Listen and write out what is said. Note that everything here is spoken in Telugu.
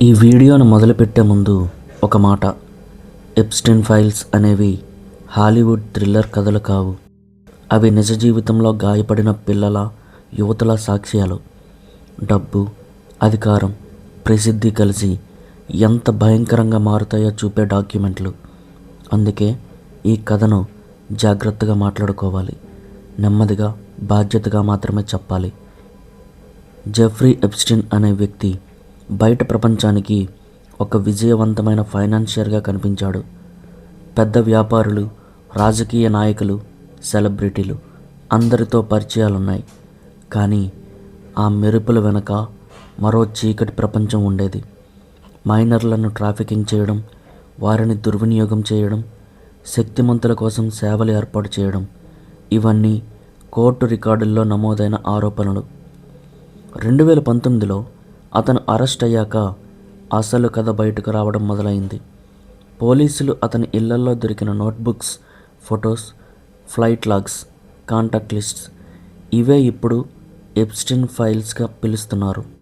ఈ వీడియోను మొదలుపెట్టే ముందు ఒక మాట. ఎప్స్టీన్ ఫైల్స్ అనేవి హాలీవుడ్ థ్రిల్లర్ కథలు కావు. అవి నిజ జీవితంలో గాయపడిన పిల్లల, యువతుల సాక్ష్యాలు. డబ్బు, అధికారం, ప్రసిద్ధి కలిసి ఎంత భయంకరంగా మారుతాయో చూపే డాక్యుమెంట్లు. అందుకే ఈ కథను జాగ్రత్తగా మాట్లాడుకోవాలి. నెమ్మదిగా, బాధ్యతగా మాత్రమే చెప్పాలి. జెఫ్రీ ఎప్స్టీన్ అనే వ్యక్తి బయట ప్రపంచానికి ఒక విజయవంతమైన ఫైనాన్షియర్గా కనిపించాడు. పెద్ద వ్యాపారులు, రాజకీయ నాయకులు, సెలబ్రిటీలు అందరితో పరిచయాలున్నాయి. కానీ ఆ మెరుపుల వెనక మరో చీకటి ప్రపంచం ఉండేది. మైనర్లను ట్రాఫికింగ్ చేయడం, వారిని దుర్వినియోగం చేయడం, శక్తిమంతుల కోసం సేవలు ఏర్పాటు చేయడం, ఇవన్నీ కోర్టు రికార్డుల్లో నమోదైన ఆరోపణలు. 2019లో అతను అరెస్ట్ అయ్యాక అసలు కథ బయటకు రావడం మొదలైంది. పోలీసులు అతని ఇళ్లలో దొరికిన notebooks, photos, flight logs, contact lists ఇవే ఇప్పుడు ఎప్స్టీన్ ఫైల్స్గా పిలుస్తున్నారు.